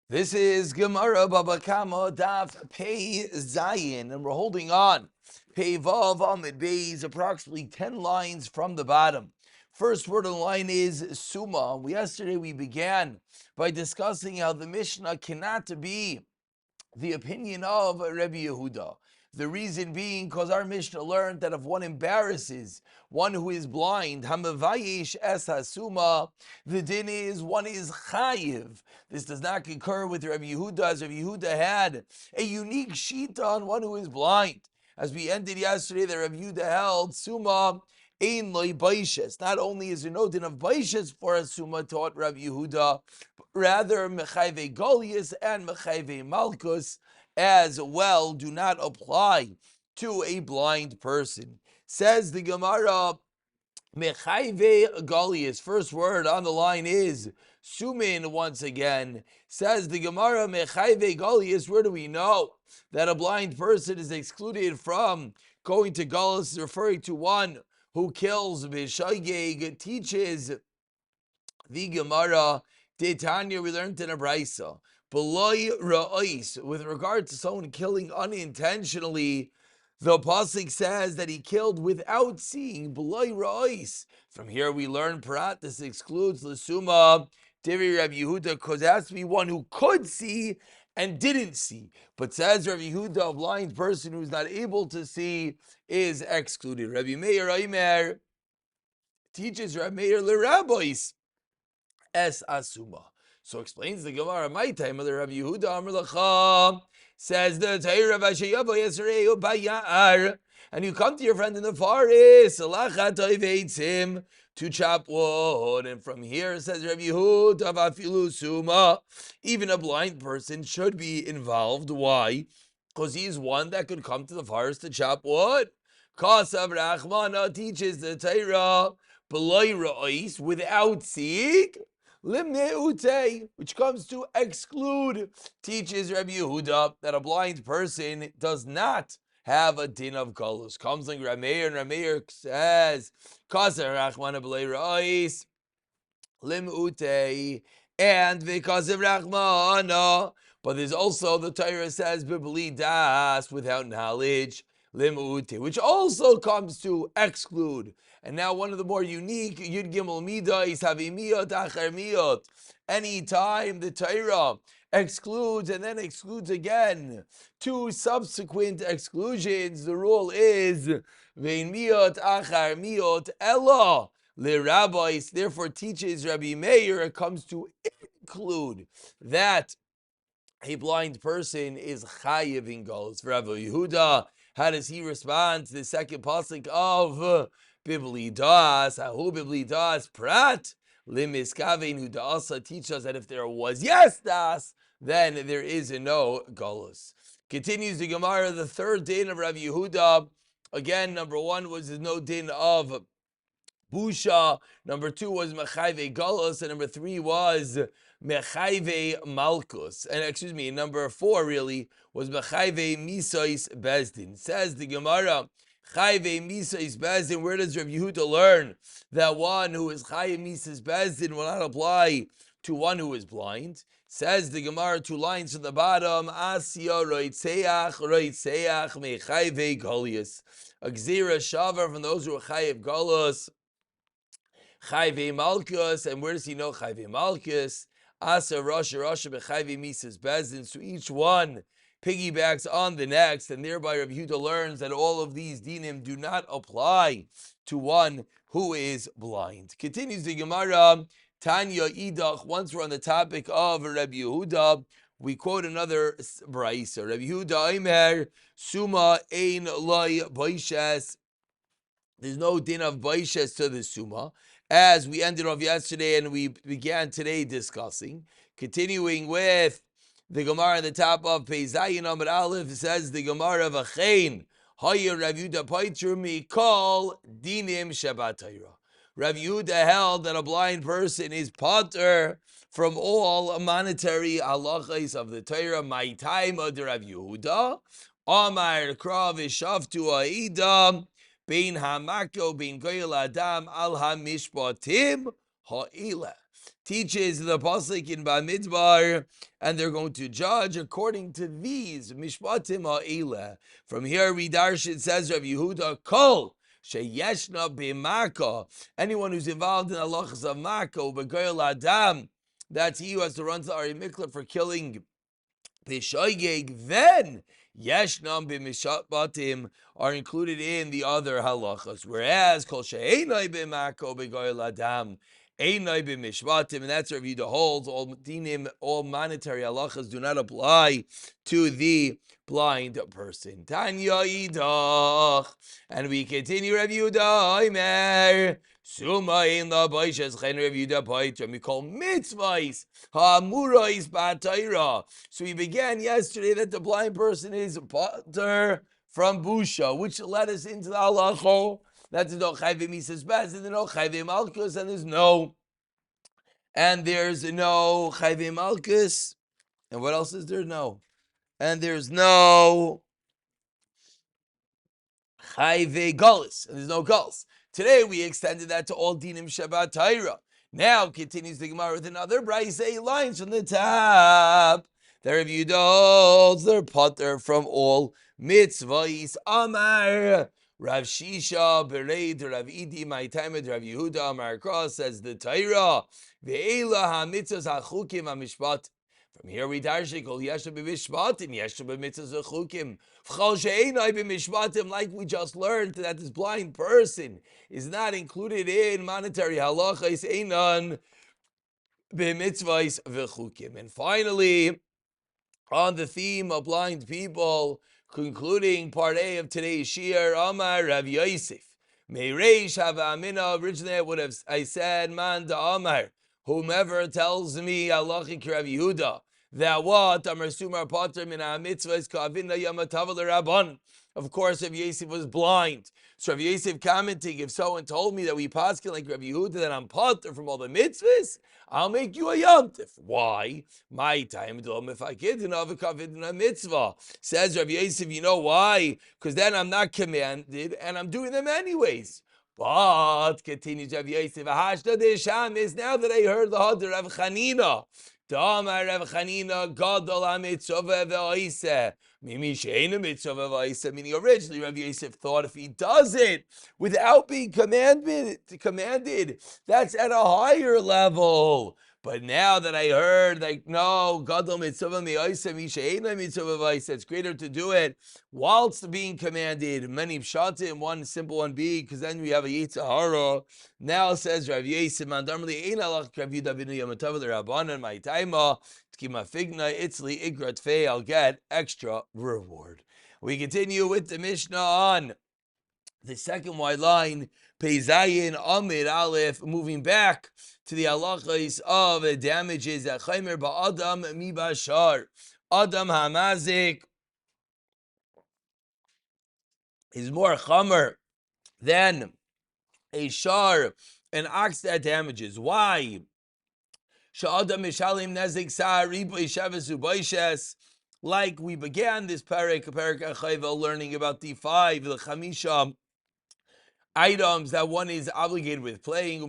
This is Gemara Baba Kama Daf Pei Zayin, and we're holding on. Pei Vav Amid Beis, approximately 10 lines from the bottom. First word on the line is Suma. Yesterday we began by discussing how the Mishnah cannot be the opinion of Rabbi Yehuda. The reason being because our Mishnah learned that if one embarrasses one who is blind, hamavayish es hasuma, the din is one is chayiv. This does not concur with Rabbi Yehuda, as Rabbi Yehuda had a unique sheet on one who is blind. As we ended yesterday, that Rabbi Yehuda held suma ein loy baishes. Not only is there no din of baishes for a suma taught Rabbi Yehuda, rather mechayve golius and mechayve malchus as well do not apply to a blind person. Says the Gemara, mechayve golius. First word on the line is sumin once again. Says the Gemara, mechayve golius. Where do we know that a blind person is excluded from going to Galus, referring to one who kills b'shageg? Teaches the Gemara, Tanya, we learned in a brisa. Beloy ra'is, with regard to someone killing unintentionally, the pasuk says that he killed without seeing. Beloy ra'is. From here we learn prat. This excludes l'suma Divi Rabbi Yehuda, because it has to be one who could see and didn't see. But says Rabbi Yehuda, a blind person who's not able to see is excluded. Rabbi Meir Aimer teaches Rabbi Meir l'rabbis es asuma. So explains the Gemara, my time of the Rabbi Yehuda Amar Lacha, says the Torah Vashayavo Yisrael Bayar, and you come to your friend in the forest, him to chop wood, and from here says Rabbi Yehuda Vafilu Suma, even a blind person should be involved. Why? Because he's one that could come to the forest to chop wood. Kasav Rachmana teaches the Torah B'loi Ra'is, without seeing. Limne, which comes to exclude, teaches Rabbi Yehuda that a blind person does not have a din of galus. Comes like Rameir, and Rameir says, Kaser Rachmana b'lei ra'is, limute, and because of Rachmana. But there's also, the Torah says, b'bli das, without knowledge, limute, which also comes to exclude. And now one of the more unique, Yud Gimel Mida is Havimiyot Acher Miyot. Anytime the Torah excludes and then excludes again, two subsequent exclusions, the rule is Vein Miyot Acher Miyot Ella L'Rabbis. Therefore teaches Rabbi Meir, it comes to include that a blind person is chayiv in galus. For Rabbi Yehuda, how does he respond to the second pasuk of Bibli Das? Ahu Bibli Das Prat Limiskavein who Daasa teach us that if there was yes Das, then there is no galus. Continues the Gemara, the third din of Rabbi Yehuda. Again, number one was no din of Busha. Number two was Mechayve Galus, and number three was Mechayve Malkus. And excuse me, number four really was Mechayve Misais Bezdin. Says the Gemara, Chayve Misais Bezdin. Where does Rav Yehuda learn that one who is Chayve Misais Bezdin will not apply to one who is blind? Says the Gemara, two lines from the bottom, Asya Roitseach Mechayve Golius. A Gzira Shavar from those who are Chayev Galus. Chayve Malchus, and where does he know Chayve Malchus? Asa Rasha Bechayve Misas Bezdin. So each one piggybacks on the next, and thereby Rabbi Yehuda learns that all of these dinim do not apply to one who is blind. Continues the Gemara, Tanya Idach. Once we're on the topic of Rabbi Yehuda, we quote another brayso. Rabbi Yehuda Aimer Suma Ein Loi Baishes. There's no din of baishes to the suma, as we ended off yesterday and we began today discussing. Continuing with the Gemara at the top of Peizayin Amar Aleph, says the Gemara V'chein Haya Rav Yehuda Paitru Mikol Dinim Shabbat Torah. Rav Yehuda held that a blind person is pater from all monetary halachas of the Torah. My time of Rav Yehuda Amar Krav Shavtu Aida Bein hamako bein goyel adam al hamishpatim ha'ila. teaches the pasuk in Bamidbar, and they're going to judge according to these mishpatim ha'ileh. From here, we darsh it says Rav Yehuda Kol sheyeshna b'maka. Anyone who's involved in halachas of maka u'begoyel adam, that's he who has to run to Ari Mikla for killing Pishoigeg, then Yeshnam b'mishpatim are included in the other halachas. Whereas Kol she'enai b'mako b'goyel adam, einai b'mishpatim, and that's where Yehuda holds all dinim, all monetary halachas do not apply to the blind person. Tanya idach, and we continue Rav Yehuda Omer. Suma in the boishes chen Rav Yehuda poiter. We call mitzvahs hamurais b'atayra. So we began yesterday that the blind person is pater from busha, which led us into the halacha. That's no chayvim misas bas, and no chayvim malchus, and there's no chayvim malchus. And what else is there? No. And there's no chayve gullus, and there's no gulls. Today we extended that to all dinim Shabbat Torah. Now continues the Gemara with another brayse lines from the top. The Rav Yehuda holds their pater from all mitzvahs. Amar Rav Shisha Bereid Rav Idi my time at Rav Yehuda Amar Cross says the Torah ve'ela hamitzvahs hachukim hamishpat. From here we darshan kol yeshu b'mishpatim yeshu b'mitzvahs hachukim v'chol she'enai b'mishpatim, like we just learned that this blind person is not included in monetary halachas einan b'mitzvahs v'chukim. And finally, on the theme of blind people, concluding part A of today's shir, Amar Rav Yosef. Meireish Hava Amina. Originally I said, Man da Amar, whomever tells me Halachik Rav Yehuda, that what Amar Sumar Pater min HaMitzvahs Ka'avina Yamatav L'Rabban. Of course, Rav Yosef was blind. So Rav Yosef commenting, if someone told me that we paskin like Rav Yehuda, that I'm pater from all the mitzvahs, I'll make you a yomtiv. Why? My time if I get a mitzvah. Says Rav Yosef, you know why? Because then I'm not commanded and I'm doing them anyways. But continues Rav Yosef, Hashda Desham is now that I heard the Hadar Rav Chanina. Damar Rav Chanina, Gadol HaMitzvah Ve'oiseh. Meaning originally Rav Yosef thought if he does it without being commanded, that's at a higher level. But now that I heard, like, no, Gadol Mitzvah Me'oiseh, Mishe'ena Mitzvah Ve'oiseh, it's greater to do it whilst being commanded. Many pshatim, one simple one being, because then we have a Yitzhahara. Now says Rav Yosef, Mandarmali Ein Halach Rav Yehuda Binu Yamatav L'Rabbanan my taima. I'll get extra reward. We continue with the Mishnah on the second wide line, Peizayin Amid Aleph, moving back to the halachas of damages that Chaimer Ba'adam Mibashar. Adam Hamazik is more chamer than a shar, an ox that damages. Why? Like we began this parak Achayva, learning about the chamisha items that one is obligated with playing,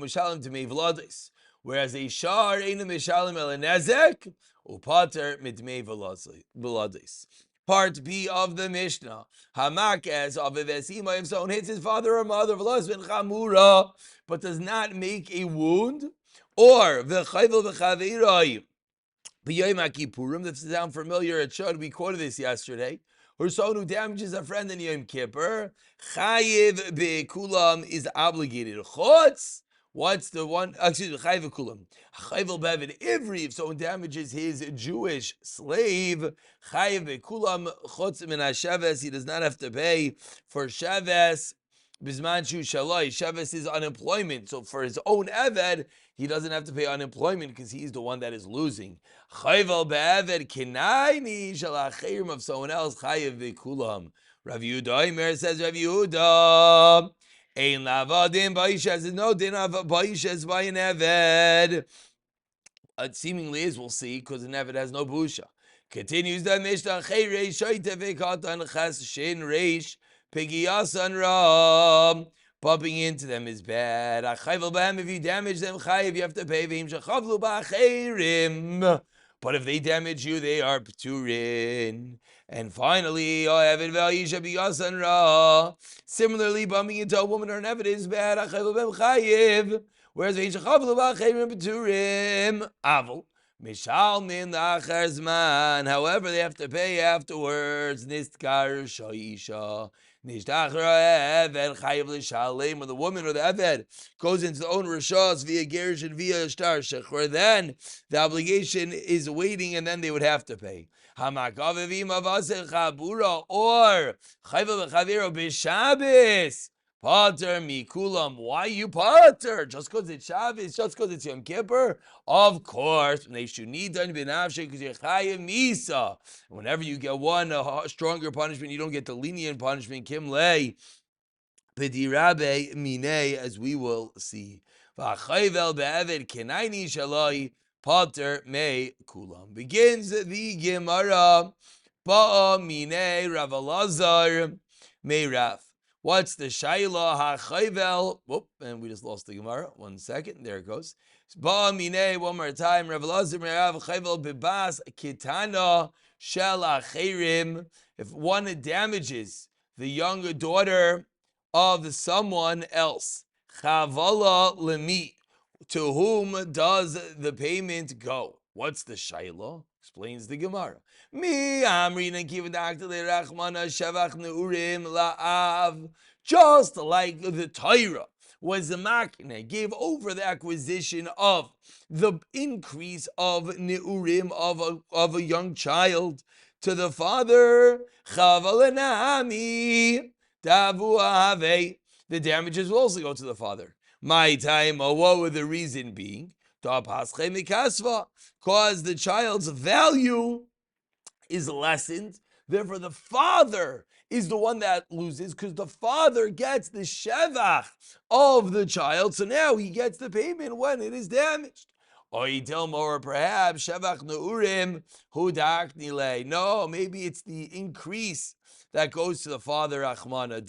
whereas a shar ain't a mishalim el nezek upater mitmei v'ladis. Part B of the Mishnah. Hamak as of if someone hits his father or mother, chamura, but does not make a wound, or v'chayvel v'chavirai b'yom Kippurim. That sounds familiar. It should. We quoted this yesterday. Or someone who damages a friend in Yom Kippur, chayiv be'kulam is obligated. Chutz. What's the one? Excuse me, chayiv kulam. Chayiv be'avid ivri. If someone damages his Jewish slave, chayiv be'kulam chutz min hasheves. He does not have to pay for sheves. Bisman shu shalai. Sheves is unemployment. So for his own eved, he doesn't have to pay unemployment because he's the one that is losing. Chayvel be'eved kinayni shalachayim of someone else. Chayiv be'kulam. Rav Yehuda Omer says Rav Yehuda. Ein lavadim ba'ishes. No din of ba'ishes by an eved. It seemingly is, we'll see, because an eved has no busha. Continues the Mishnah. Chay reish shoyte v'katan ches shin reish pigiyasan ram. Bumping into them is bad. If you damage them, chayiv, you have to pay. But if they damage you, they are pturin. And finally, similarly, bumping into a woman or an eved is bad. Whereas Aval. Mishalmin lachar zman. However, they have to pay afterwards. Nistkar shoisha. Nishtachra eved chayiv l'shalem. When the woman or the eved goes into the own rishos via gerish and via shtar shechor, then the obligation is waiting, and then they would have to pay. Hamakavivim avasel chabura or chayiv l'chaviro b'shabes. Pater mikulam. Why you pater? Just because it's Shabbos? Just because it's Yom Kippur? Of course. Because you're chayiv misa. Whenever you get one a stronger punishment, you don't get the lenient punishment. Kim lei pedirabe mine, as we will see. V'achayvel be'eved kenaini shaloi pater me kulam. Begins the Gemara. Ba'a mine Rav Elazar me Rav. What's the Shaila HaChayvel? Whoop, and we just lost the Gemara. 1 second. There it goes. Ba mine, one more time. Rav Elazar Merav Chayvel Bibas Kitana Shel Acherim. If one damages the younger daughter of someone else, Chavala Lemi, to whom does the payment go? What's the Shaila? Explains the Gemara. Mi amrin and kivadakle rachmana shavach neurim la'av. Just like the Torah was the makne, gave over the acquisition of the increase of neurim of a young child to the father. Chavalanami davu ave. The damages will also go to the father. My time, what would the reason being? Cause the child's value is lessened. Therefore, the father is the one that loses because the father gets the shevach of the child. So now he gets the payment when it is damaged. Or perhaps shevach neurim hudak nile. No, maybe it's the increase that goes to the father. Achmana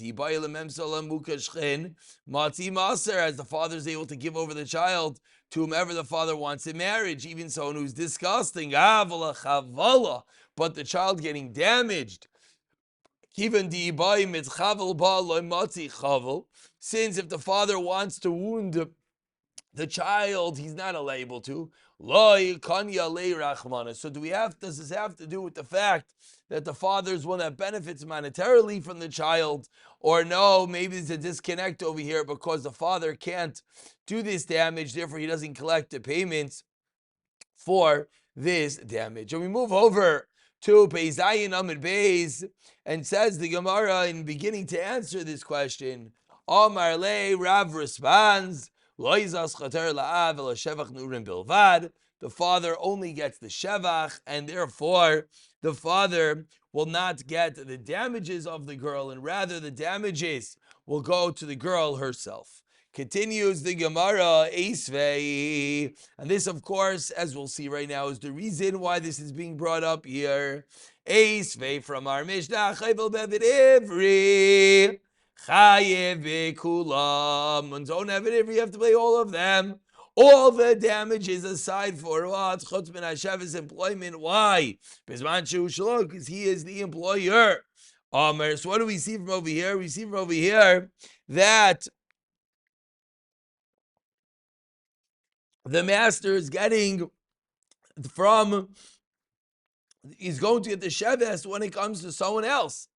as the father is able to give over the child to whomever the father wants in marriage, even someone who's disgusting. But the child getting damaged. Since if the father wants to wound the child, he's not able to. So does this have to do with the fact that the father is one that benefits monetarily from the child? Or no, maybe there's a disconnect over here because the father can't do this damage, therefore he doesn't collect the payments for this damage. And we move over to Peizayin Amid Beis, and says the Gemara in beginning to answer this question. Omar Le, Rav responds, the father only gets the shevach, and therefore the father will not get the damages of the girl, and rather the damages will go to the girl herself. Continues the Gemara, Eisvei, and this, of course, as we'll see right now, is the reason why this is being brought up here. Eisvei from our Mishnah, Chayvel Bevid Ivri, Chayev Bekulam. And don't have it if you have to pay all of them. All the damages aside for what? Chutz min Hashav's employment. Why? Because he is the employer. So what do we see from over here? We see from over here that the master is getting he's going to get the sheves when it comes to someone else.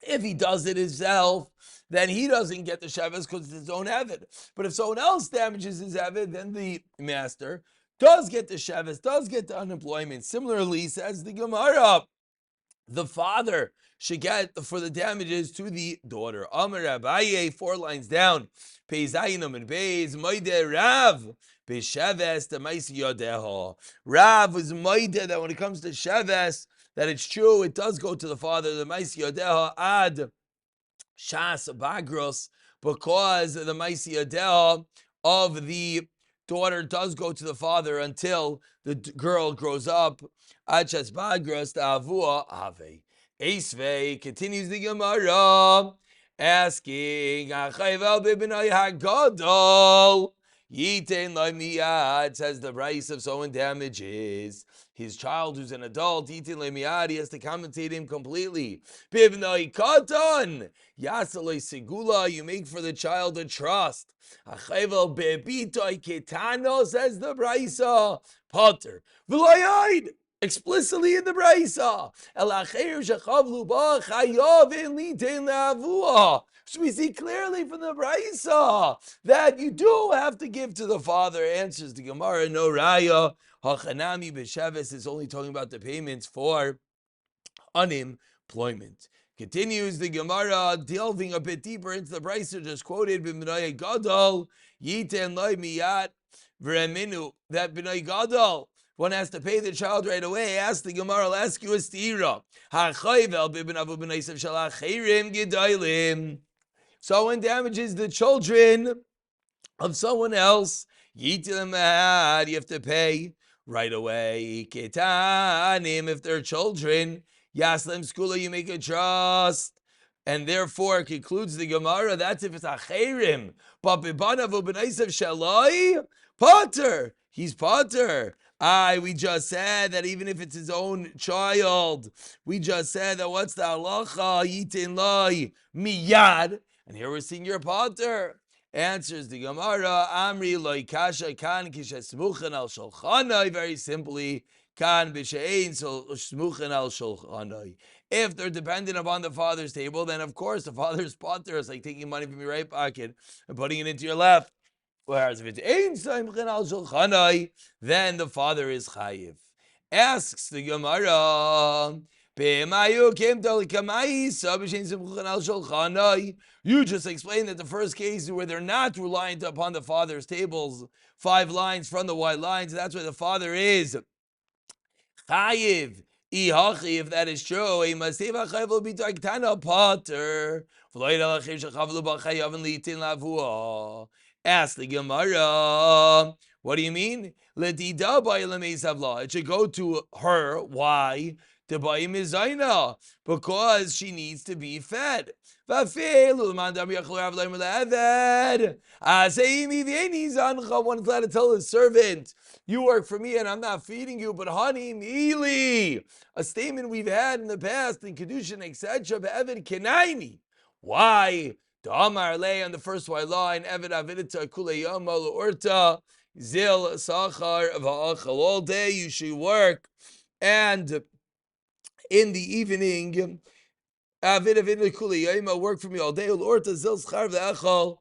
If he does it himself, then he doesn't get the sheves because it's his own eved. But if someone else damages his eved, then the master does get the sheves, does get the unemployment. Similarly, says the Gemara, the father should get for the damages to the daughter. Amar Abaye, 4 lines down. Peizayinam and Peiz, Moide Rav, Beisheves, the Maisi Yodeho. Rav was Moide that when it comes to Sheves, that it's true, it does go to the father, the Maisi Yodeho ad Shas Bagros, because the Maisi Yodeho of the daughter does go to the father until the girl grows up. Achas Bagros, Avua Ave. Eisvei, continues the Gemara. asking, Achayvel b'bnai hagadol, Yitain lo miyad, says the price if someone damages his child who's an adult, Yitain lo miyad, he has to compensate him completely. B'bnai katan, Yasaloi segula, you make for the child a trust. Achayvel b'bitoi ketano, says the Brisa, Potter. V'loyid, explicitly in the Brisa. So we see clearly from the Brisa that you do have to give to the father. Answers the Gemara, no raya. Hachanami b'sheves is only talking about the payments for unemployment. Continues the Gemara, delving a bit deeper into the Brisa just quoted, b'minay gadol yiten loy miyat v'reminu, that b'nai gadol, one has to pay the child right away. Ask the Gemara, I'll ask you a stira. Ha'chayvel b'b'navu b'naisav shalach chayrim gedailim. Someone damages the children of someone else. Yitim ahad, you have to pay right away. Ketanim, if they're children. Yaslem skula, you make a trust. And therefore, concludes the Gemara, that's if it's a chayrim. But b'banavu b'naisav shalai, potter. He's potter. We just said that even if it's his own child, we just said that what's the halacha? Yitin loy miyad. And here we're seeing your potter. Answers the Gemara, Amri loy kasha kan kisha al shulchanai. Very simply, kan b'she'ein smuchen al shulchanai. If they're dependent upon the father's table, then of course the father's potter is like taking money from your right pocket and putting it into your left. Whereas if it's ein smuchen al shulchanai, then the father is chayiv. Asks the Gemara, you just explained that the first case where they're not reliant upon the father's tables, 5 lines from the white lines, that's where the father is chayiv. If that is true, potter. Ask the Gemara, what do you mean? It should go to her. Why? Because she needs to be fed. One is glad to tell his servant, you work for me and I'm not feeding you, but honey, mealy. A statement we've had in the past in Kedushin, etc. Be'evid kenaini. Why? The Amar lay on the first white line, Evid avidita kuleyam orta zil sachar v'achal. All day you should work, and in the evening, avid kuleyam, work for me all day. Orta zil sachar v'achal.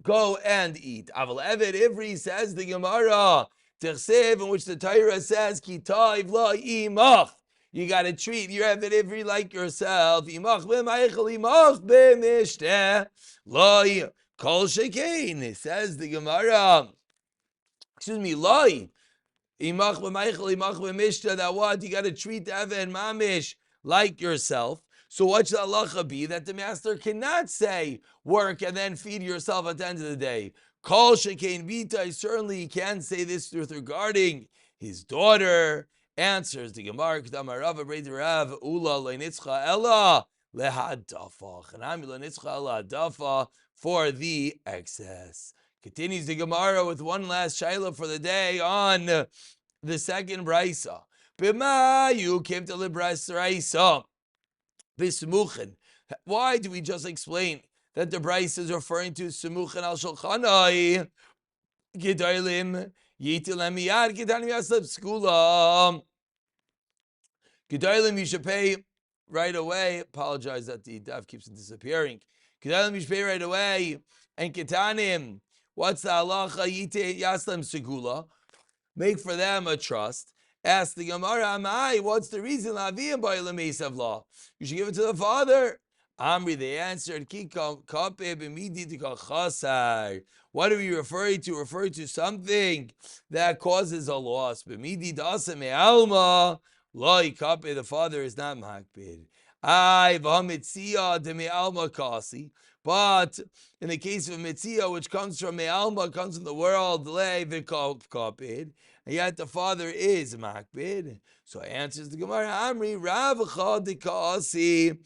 Go and eat. Aval Evid Ivri, says the Gemara, Tersev, in which the Torah says, Kitaiv la imach. You got to treat your Evid Ivri like yourself. Imach b'meichel, imach b'mishteh. Loi kol shekein, says the Gemara. Excuse me, loi. Imach b'meichel, imach b'mishteh. That what? You got to treat the Evid mamish like yourself. So what should halacha be? That the master cannot say, work and then feed yourself at the end of the day. Kol shekein vita, certainly he can say this regarding his daughter. Answers the Gemara, K'damar Rav, Brei Rav, Ula le'nitzcha ella lehadafa. Chanami le'nitzcha ella hadafa, for the excess. Continues the Gemara with one last shaila for the day on the second brisa. B'ma you came to the brisa. B'smuchen. Why do we just explain that the brisa is referring to smuchen al shulchanai? Gedolim yitilem miyad kedanim yasleb skula. Gedolim, you should pay right away. Apologize that the daf keeps disappearing. Gedolim, you should pay right away. And ketanim, what's the halacha? Yite yaslem segula. Make for them a trust. Ask the Gemara, Amai, what's the reason? You should give it to the father. Amri, they answered, what are we referring to? Referring to something that causes a loss. The father is not makbid. But in the case of mitzia, which comes from me'alma, comes from the world, and yet the father is makbid. So answers the Gemara, Amri, Rav Chadikasi,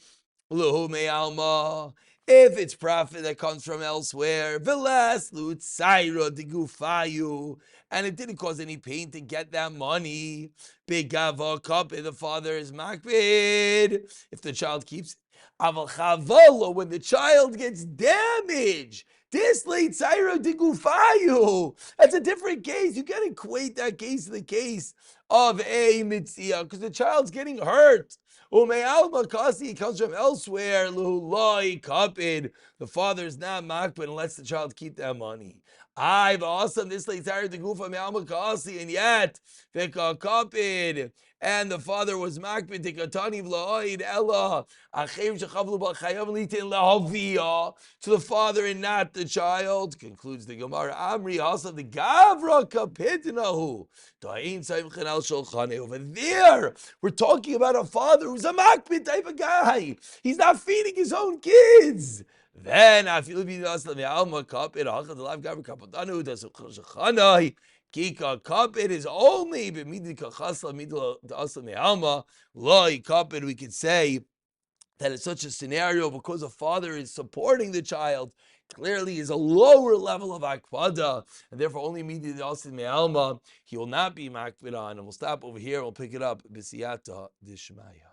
Luhu me'alma. If it's profit that comes from elsewhere, velas lutzaira digufayu, and it didn't cause any pain to get that money, begava cup, the father is makbid if the child keeps. Aval chavala, when the child gets damaged. This late Tzaira digufayu. That's a different case. You can't equate that case to the case of a mitzvah because the child's getting hurt. Ume'al makasi comes from elsewhere. Luhulai kapid. The father is not makbid and lets the child keep that money. I've awesome this late Tzaira digufa me'al makasi, and yet veka kapid. And the father was makbid tikatani v'la'oid ella achim shechavlu b'chayav litin lahaviyah, to the father and not the child. Concludes the Gemara. Amri also the Gavra kapitnahu. Over there, we're talking about a father who's a makbid type of guy. He's not feeding his own kids. Then Kika kapit is only b'midika chasla midla asla me'alma loy kapit. We could say that in such a scenario, because a father is supporting the child, clearly is a lower level of akpada, and therefore only midla asla me'alma he will not be makbid on. And we'll stop over here. We'll pick it up b'siyata dishmaya.